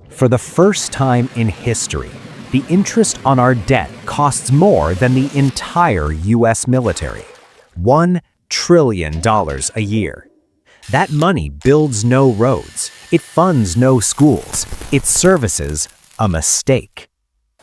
For the first time in history, the interest on our debt costs more than the entire US military. $1 trillion a year. That money builds no roads, it funds no schools, it services a mistake.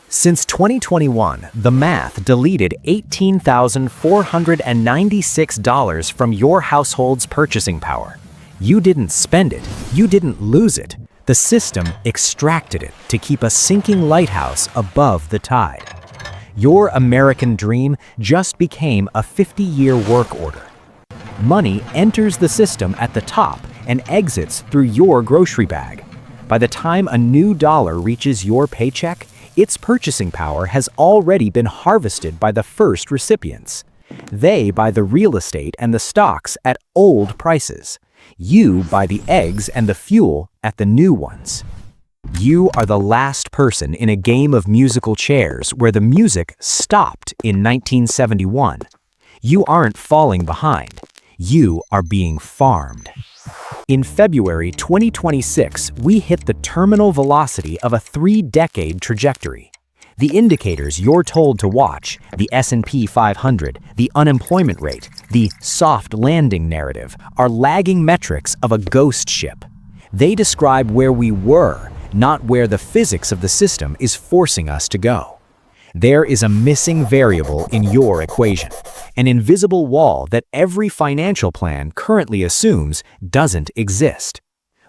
Since 2021, the math deleted $18,496 from your household's purchasing power. You didn't spend it, you didn't lose it. The system extracted it to keep a sinking lighthouse above the tide. Your American dream just became a 50-year work order. Money enters the system at the top and exits through your grocery bag. By the time a new dollar reaches your paycheck, its purchasing power has already been harvested by the first recipients. They buy the real estate and the stocks at old prices. You buy the eggs and the fuel at the new ones. You are the last person in a game of musical chairs where the music stopped in 1971. You aren't falling behind. You are being farmed. In February 2026, we hit the terminal velocity of a 3-decade trajectory. The indicators you're told to watch, the S&P 500, the unemployment rate, the soft landing narrative, are lagging metrics of a ghost ship. They describe where we were, not where the physics of the system is forcing us to go. There is a missing variable in your equation, an invisible wall that every financial plan currently assumes doesn't exist.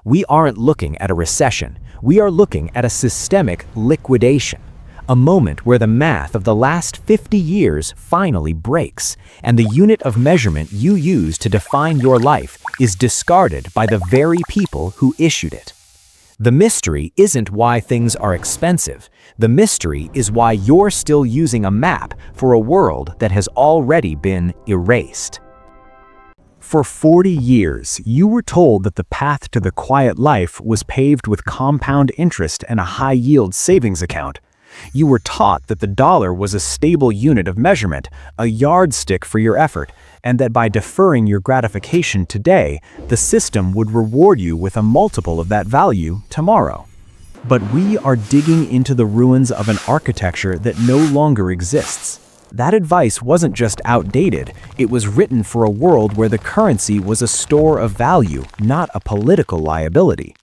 We aren't looking at a recession, we are looking at a systemic liquidation. A moment where the math of the last 50 years finally breaks, and the unit of measurement you use to define your life is discarded by the very people who issued it. The mystery isn't why things are expensive. The mystery is why you're still using a map for a world that has already been erased. For 40 years, you were told that the path to the quiet life was paved with compound interest and a high-yield savings account. You were taught that the dollar was a stable unit of measurement, a yardstick for your effort, and that by deferring your gratification today, the system would reward you with a multiple of that value tomorrow. But we are digging into the ruins of an architecture that no longer exists. That advice wasn't just outdated, it was written for a world where the currency was a store of value, not a political liability.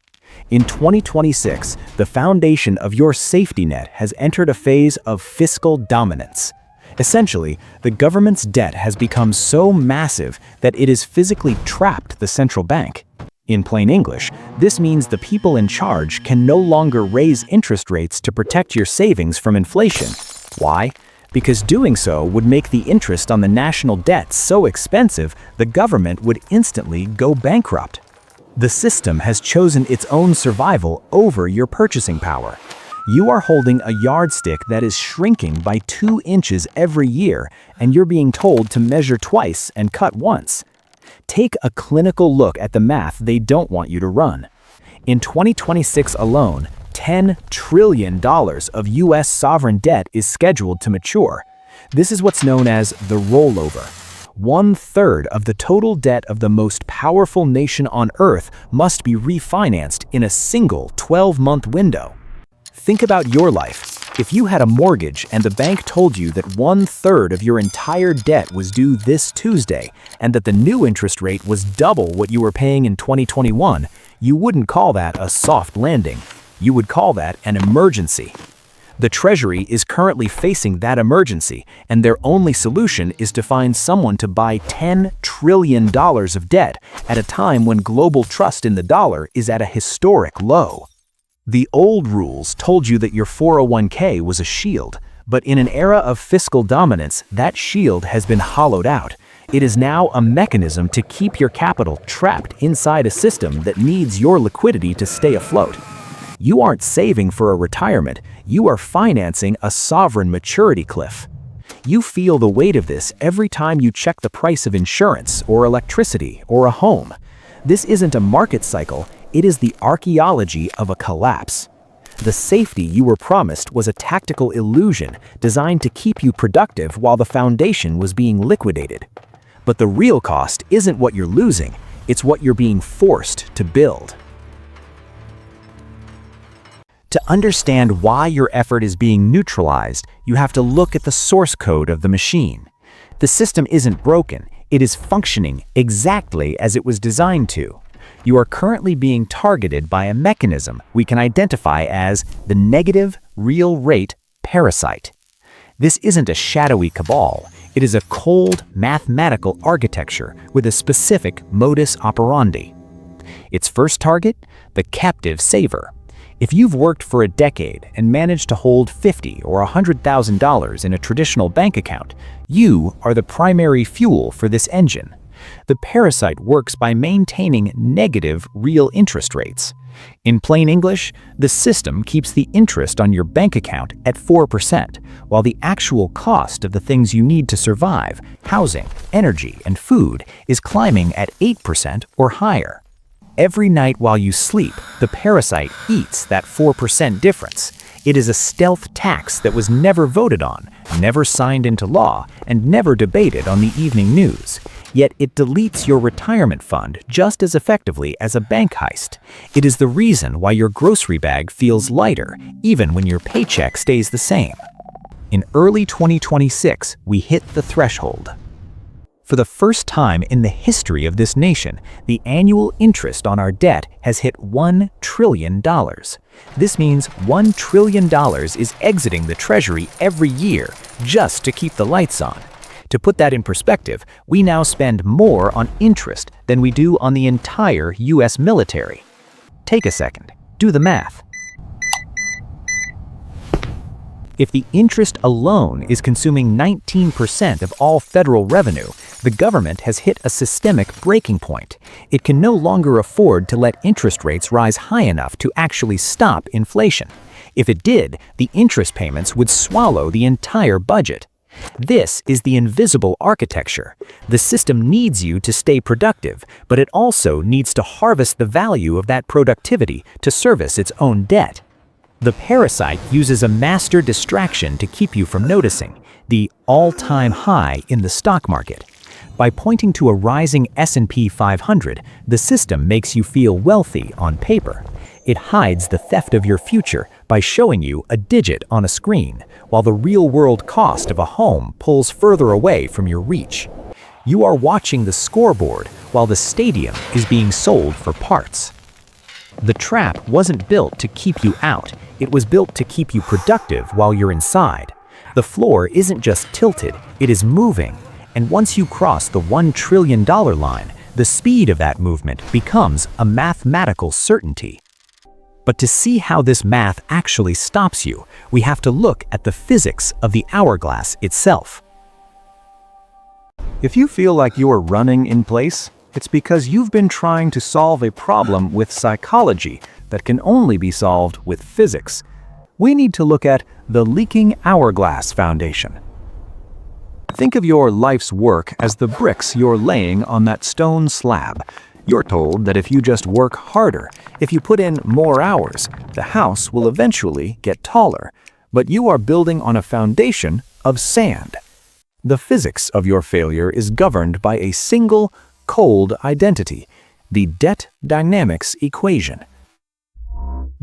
In 2026, the foundation of your safety net has entered a phase of fiscal dominance. Essentially, the government's debt has become so massive that it has physically trapped the central bank. In plain English, this means the people in charge can no longer raise interest rates to protect your savings from inflation. Why? Because doing so would make the interest on the national debt so expensive the government would instantly go bankrupt. The system has chosen its own survival over your purchasing power. You are holding a yardstick that is shrinking by 2 inches every year, and you're being told to measure twice and cut once. Take a clinical look at the math they don't want you to run. In 2026 alone, $10 trillion of US sovereign debt is scheduled to mature. This is what's known as the rollover. 1/3 of the total debt of the most powerful nation on Earth must be refinanced in a single 12-month window. Think about your life. If you had a mortgage and the bank told you that 1/3 of your entire debt was due this Tuesday and that the new interest rate was double what you were paying in 2021, you wouldn't call that a soft landing. You would call that an emergency. The Treasury is currently facing that emergency, and their only solution is to find someone to buy $10 trillion of debt at a time when global trust in the dollar is at a historic low. The old rules told you that your 401k was a shield, but in an era of fiscal dominance, that shield has been hollowed out. It is now a mechanism to keep your capital trapped inside a system that needs your liquidity to stay afloat. You aren't saving for a retirement, you are financing a sovereign maturity cliff. You feel the weight of this every time you check the price of insurance or electricity or a home. This isn't a market cycle, it is the archaeology of a collapse. The safety you were promised was a tactical illusion designed to keep you productive while the foundation was being liquidated. But the real cost isn't what you're losing, it's what you're being forced to build. To understand why your effort is being neutralized, you have to look at the source code of the machine. The system isn't broken, it is functioning exactly as it was designed to. You are currently being targeted by a mechanism we can identify as the negative real rate parasite. This isn't a shadowy cabal, it is a cold mathematical architecture with a specific modus operandi. Its first target? The captive saver. If you've worked for a decade and managed to hold $50,000 or $100,000 in a traditional bank account, you are the primary fuel for this engine. The parasite works by maintaining negative real interest rates. In plain English, the system keeps the interest on your bank account at 4%, while the actual cost of the things you need to survive, housing, energy, and food, is climbing at 8% or higher. Every night while you sleep, the parasite eats that 4% difference. It is a stealth tax that was never voted on, never signed into law, and never debated on the evening news. Yet it deletes your retirement fund just as effectively as a bank heist. It is the reason why your grocery bag feels lighter, even when your paycheck stays the same. In early 2026, we hit the threshold. For the first time in the history of this nation, the annual interest on our debt has hit $1 trillion. This means $1 trillion is exiting the Treasury every year just to keep the lights on. To put that in perspective, we now spend more on interest than we do on the entire US military. Take a second, do the math. If the interest alone is consuming 19% of all federal revenue, the government has hit a systemic breaking point. It can no longer afford to let interest rates rise high enough to actually stop inflation. If it did, the interest payments would swallow the entire budget. This is the invisible architecture. The system needs you to stay productive, but it also needs to harvest the value of that productivity to service its own debt. The parasite uses a master distraction to keep you from noticing the all-time high in the stock market. By pointing to a rising S&P 500, the system makes you feel wealthy on paper. It hides the theft of your future by showing you a digit on a screen, while the real-world cost of a home pulls further away from your reach. You are watching the scoreboard while the stadium is being sold for parts. The trap wasn't built to keep you out, it was built to keep you productive while you're inside. The floor isn't just tilted, it is moving. And once you cross the $1 trillion line, the speed of that movement becomes a mathematical certainty. But to see how this math actually stops you, we have to look at the physics of the hourglass itself. If you feel like you are running in place, it's because you've been trying to solve a problem with psychology that can only be solved with physics. We need to look at the leaking Hourglass Foundation. Think of your life's work as the bricks you're laying on that stone slab. You're told that if you just work harder, if you put in more hours, the house will eventually get taller. But you are building on a foundation of sand. The physics of your failure is governed by a single, cold identity, the debt dynamics equation.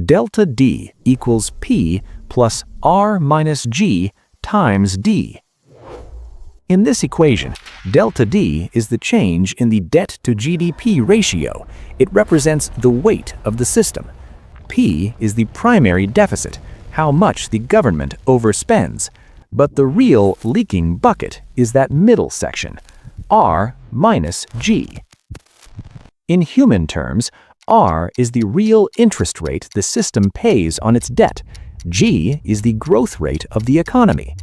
Delta D equals P plus R minus G times D. In this equation, delta D is the change in the debt to GDP ratio. It represents the weight of the system. P is the primary deficit, how much the government overspends. But the real leaking bucket is that middle section, R minus G. In human terms, R is the real interest rate the system pays on its debt. G is the growth rate of the economy.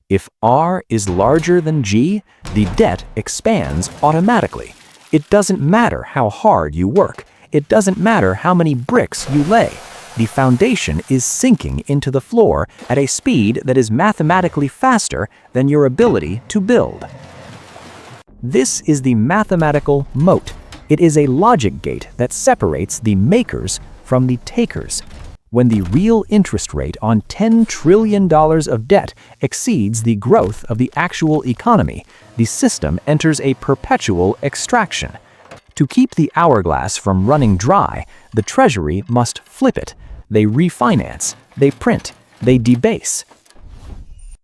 If R is larger than G, the debt expands automatically. It doesn't matter how hard you work. It doesn't matter how many bricks you lay. The foundation is sinking into the floor at a speed that is mathematically faster than your ability to build. This is the mathematical moat. It is a logic gate that separates the makers from the takers. When the real interest rate on $10 trillion of debt exceeds the growth of the actual economy, the system enters a perpetual extraction. To keep the hourglass from running dry, the Treasury must flip it. They refinance, they print, they debase.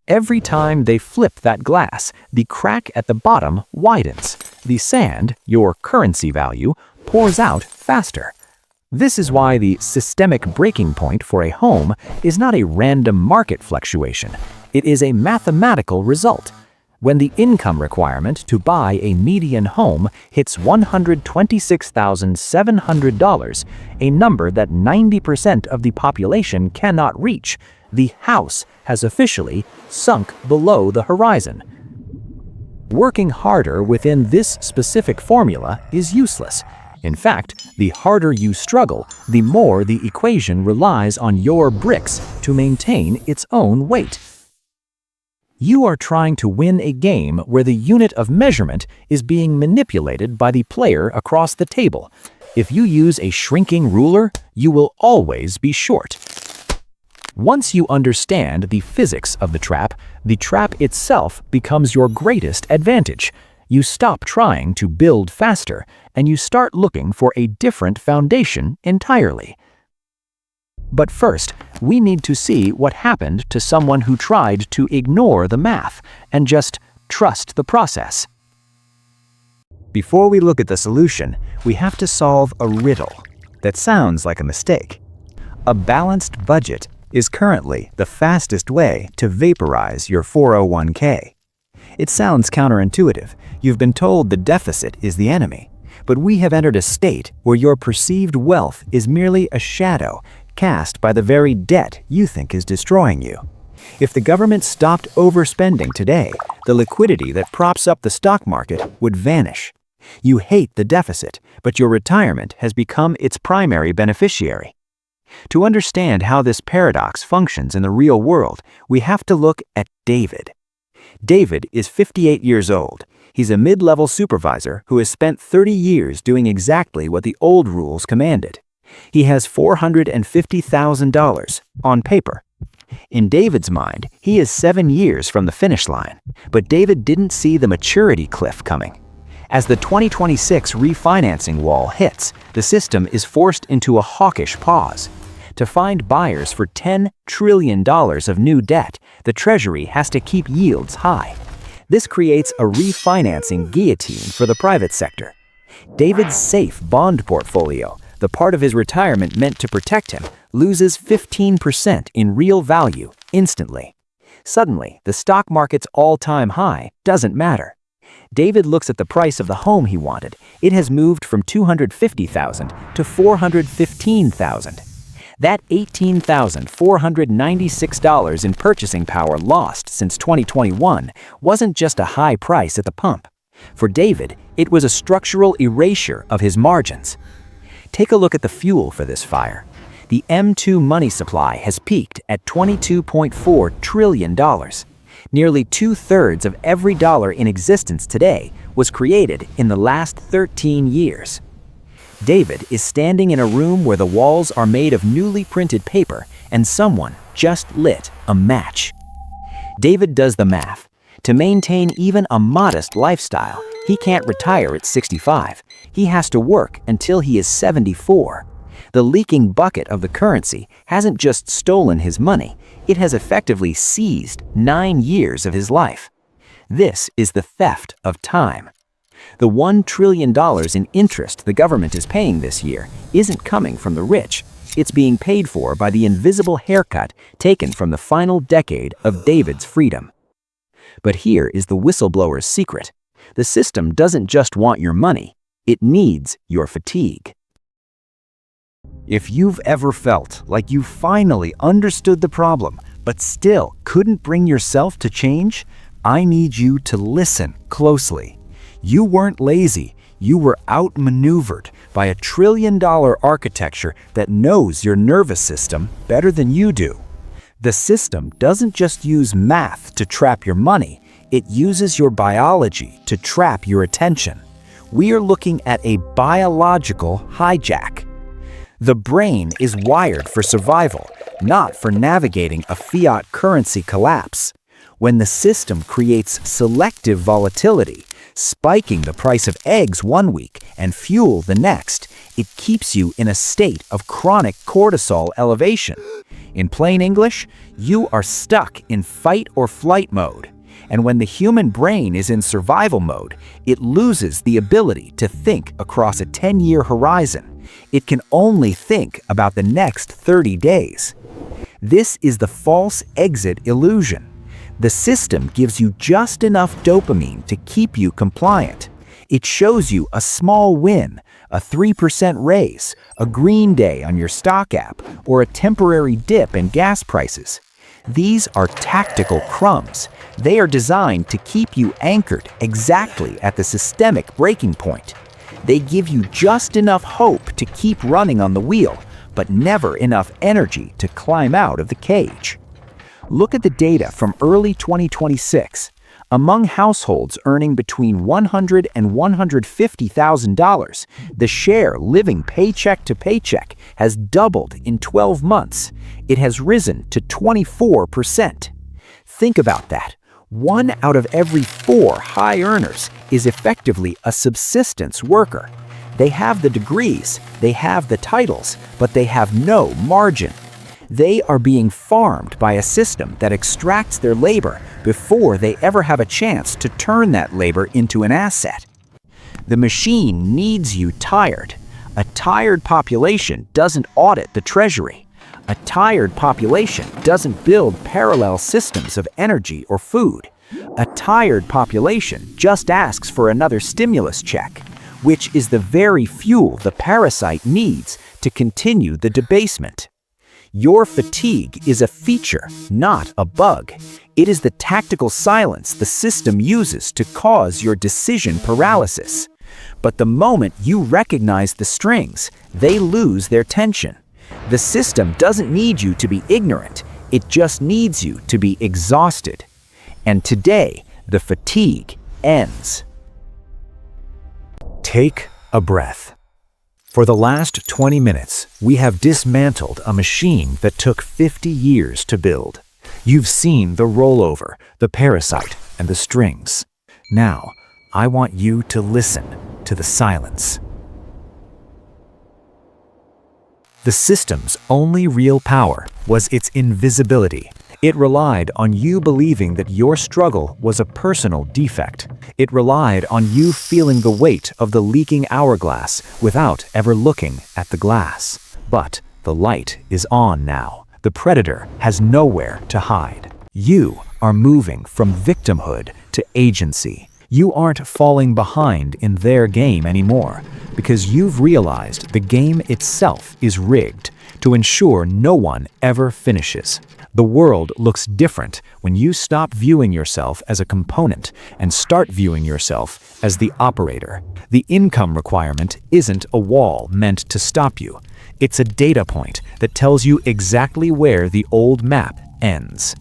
Every time they flip that glass, the crack at the bottom widens. The sand, your currency value, pours out faster. This is why the systemic breaking point for a home is not a random market fluctuation. It is a mathematical result. When the income requirement to buy a median home hits $126,700, a number that 90% of the population cannot reach, the house has officially sunk below the horizon. Working harder within this specific formula is useless. In fact, the harder you struggle, the more the equation relies on your bricks to maintain its own weight. You are trying to win a game where the unit of measurement is being manipulated by the player across the table. If you use a shrinking ruler, you will always be short. Once you understand the physics of the trap itself becomes your greatest advantage. You stop trying to build faster, and you start looking for a different foundation entirely. But first, we need to see what happened to someone who tried to ignore the math and just trust the process. Before we look at the solution, we have to solve a riddle. That sounds like a mistake. A balanced budget is currently the fastest way to vaporize your 401k. It sounds counterintuitive. You've been told the deficit is the enemy. But we have entered a state where your perceived wealth is merely a shadow cast by the very debt you think is destroying you. If the government stopped overspending today, the liquidity that props up the stock market would vanish. You hate the deficit, but your retirement has become its primary beneficiary. To understand how this paradox functions in the real world, we have to look at David. David is 58 years old. He's a mid-level supervisor who has spent 30 years doing exactly what the old rules commanded. He has $450,000 on paper. In David's mind, he is 7 years from the finish line, but David didn't see the maturity cliff coming. As the 2026 refinancing wall hits, the system is forced into a hawkish pause. To find buyers for $10 trillion of new debt, the Treasury has to keep yields high. This creates a refinancing guillotine for the private sector. David's safe bond portfolio, the part of his retirement meant to protect him, loses 15% in real value instantly. Suddenly, the stock market's all-time high doesn't matter. David looks at the price of the home he wanted. It has moved from $250,000 to $415,000. That $18,496 in purchasing power lost since 2021 wasn't just a high price at the pump. For David, it was a structural erasure of his margins. Take a look at the fuel for this fire. The M2 money supply has peaked at $22.4 trillion. Nearly 2/3 of every dollar in existence today was created in the last 13 years. David is standing in a room where the walls are made of newly printed paper and someone just lit a match. David does the math. To maintain even a modest lifestyle, he can't retire at 65. He has to work until he is 74. The leaking bucket of the currency hasn't just stolen his money, it has effectively seized 9 years of his life. This is the theft of time. The $1 trillion in interest the government is paying this year isn't coming from the rich. It's being paid for by the invisible haircut taken from the final decade of David's freedom. But here is the whistleblower's secret. The system doesn't just want your money, it needs your fatigue. If you've ever felt like you finally understood the problem, but still couldn't bring yourself to change, I need you to listen closely. You weren't lazy, you were outmaneuvered by a $1 trillion architecture that knows your nervous system better than you do. The system doesn't just use math to trap your money, it uses your biology to trap your attention. We are looking at a biological hijack. The brain is wired for survival, not for navigating a fiat currency collapse. When the system creates selective volatility, spiking the price of eggs one week and fuel the next, it keeps you in a state of chronic cortisol elevation. In plain English, you are stuck in fight or flight mode. And when the human brain is in survival mode, it loses the ability to think across a 10-year horizon. It can only think about the next 30 days. This is the false exit illusion. The system gives you just enough dopamine to keep you compliant. It shows you a small win, a 3% raise, a green day on your stock app, or a temporary dip in gas prices. These are tactical crumbs. They are designed to keep you anchored exactly at the systemic breaking point. They give you just enough hope to keep running on the wheel, but never enough energy to climb out of the cage. Look at the data from early 2026. Among households earning between $100,000 and $150,000, the share living paycheck to paycheck has doubled in 12 months. It has risen to 24%. Think about that. 1 out of every 4 high earners is effectively a subsistence worker. They have the degrees, they have the titles, but they have no margin. They are being farmed by a system that extracts their labor before they ever have a chance to turn that labor into an asset. The machine needs you tired. A tired population doesn't audit the treasury. A tired population doesn't build parallel systems of energy or food. A tired population just asks for another stimulus check, which is the very fuel the parasite needs to continue the debasement. Your fatigue is a feature, not a bug. It is the tactical silence the system uses to cause your decision paralysis. But the moment you recognize the strings, they lose their tension. The system doesn't need you to be ignorant, it just needs you to be exhausted. And today, the fatigue ends. Take a breath. For the last 20 minutes, we have dismantled a machine that took 50 years to build. You've seen the rollover, the parasite, and the strings. Now, I want you to listen to the silence. The system's only real power was its invisibility. It relied on you believing that your struggle was a personal defect. It relied on you feeling the weight of the leaking hourglass without ever looking at the glass. But the light is on now. The predator has nowhere to hide. You are moving from victimhood to agency. You aren't falling behind in their game anymore because you've realized the game itself is rigged to ensure no one ever finishes. The world looks different when you stop viewing yourself as a component and start viewing yourself as the operator. The income requirement isn't a wall meant to stop you. It's a data point that tells you exactly where the old map ends.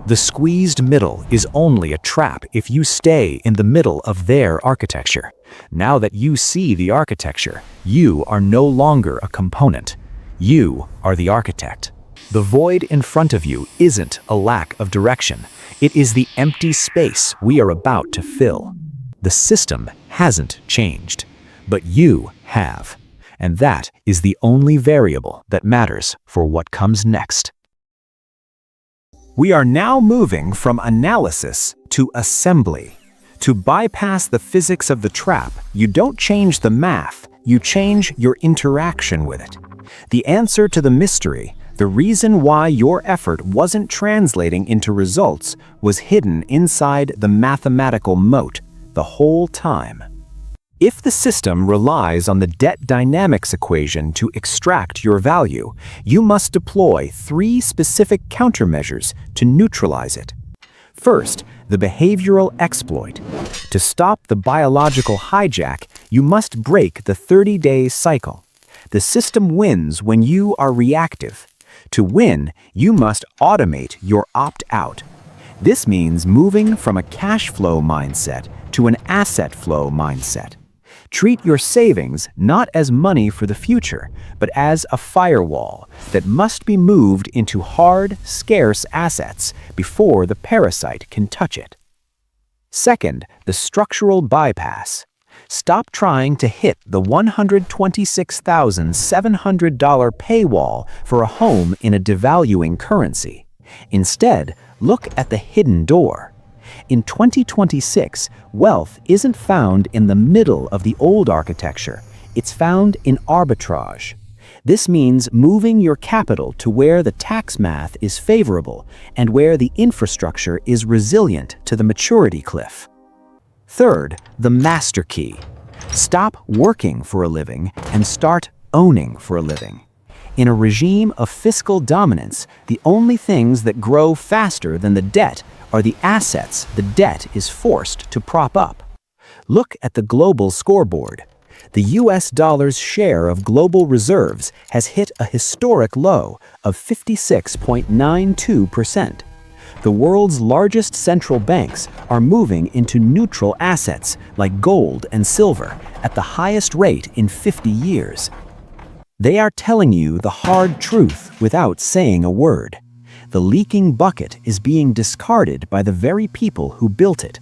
The squeezed middle is only a trap if you stay in the middle of their architecture. Now that you see the architecture, you are no longer a component. You are the architect. The void in front of you isn't a lack of direction. It is the empty space we are about to fill. The system hasn't changed, but you have. And that is the only variable that matters for what comes next. We are now moving from analysis to assembly. To bypass the physics of the trap, you don't change the math, you change your interaction with it. The answer to the mystery, the reason why your effort wasn't translating into results, was hidden inside the mathematical moat the whole time. If the system relies on the debt dynamics equation to extract your value, you must deploy 3 specific countermeasures to neutralize it. First, the behavioral exploit. To stop the biological hijack, you must break the 30-day cycle. The system wins when you are reactive. To win, you must automate your opt-out. This means moving from a cash flow mindset to an asset flow mindset. Treat your savings not as money for the future, but as a firewall that must be moved into hard, scarce assets before the parasite can touch it. Second, the structural bypass. Stop trying to hit the $126,700 paywall for a home in a devaluing currency. Instead, look at the hidden door. In 2026, wealth isn't found in the middle of the old architecture. It's found in arbitrage. This means moving your capital to where the tax math is favorable and where the infrastructure is resilient to the maturity cliff. Third, the master key. Stop working for a living and start owning for a living. In a regime of fiscal dominance, the only things that grow faster than the debt are the assets the debt is forced to prop up. Look at the global scoreboard. The US dollar's share of global reserves has hit a historic low of 56.92%. The world's largest central banks are moving into neutral assets like gold and silver at the highest rate in 50 years. They are telling you the hard truth without saying a word. The leaking bucket is being discarded by the very people who built it.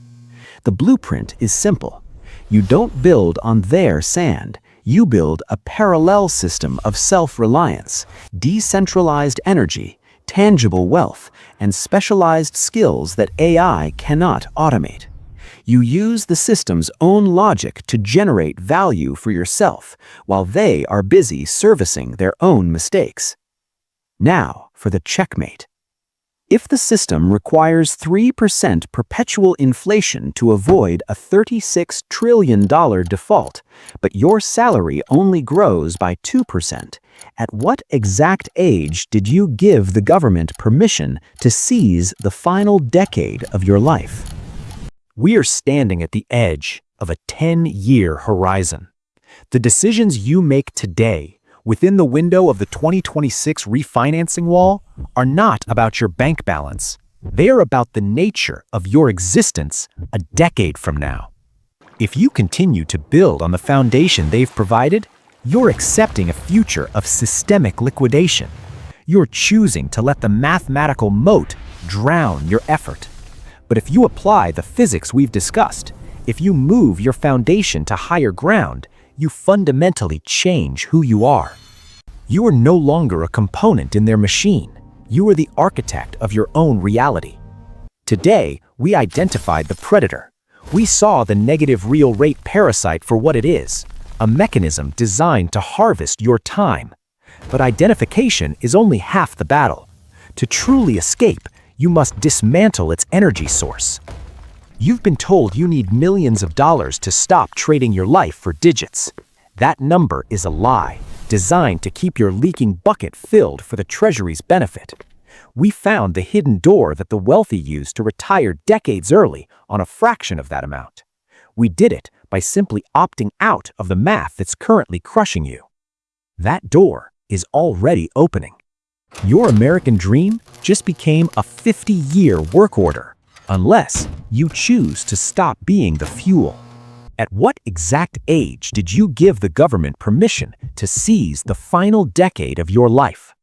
The blueprint is simple. You don't build on their sand. You build a parallel system of self-reliance, decentralized energy, tangible wealth, and specialized skills that AI cannot automate. You use the system's own logic to generate value for yourself, while they are busy servicing their own mistakes. Now for the checkmate. If the system requires 3% perpetual inflation to avoid a $36 trillion default, but your salary only grows by 2%, at what exact age did you give the government permission to seize the final decade of your life? We are standing at the edge of a 10-year horizon. The decisions you make today, within the window of the 2026 refinancing wall, are not about your bank balance. They are about the nature of your existence a decade from now. If you continue to build on the foundation they've provided, you're accepting a future of systemic liquidation. You're choosing to let the mathematical moat drown your effort. But if you apply the physics we've discussed, if you move your foundation to higher ground, you fundamentally change who you are. You are no longer a component in their machine. You are the architect of your own reality. Today, we identified the predator. We saw the negative real rate parasite for what it is, a mechanism designed to harvest your time. But identification is only half the battle. To truly escape, you must dismantle its energy source. You've been told you need millions of dollars to stop trading your life for digits. That number is a lie, designed to keep your leaking bucket filled for the Treasury's benefit. We found the hidden door that the wealthy use to retire decades early on a fraction of that amount. We did it by simply opting out of the math that's currently crushing you. That door is already opening. Your American dream just became a 50-year work order, unless you choose to stop being the fuel. At what exact age did you give the government permission to seize the final decade of your life?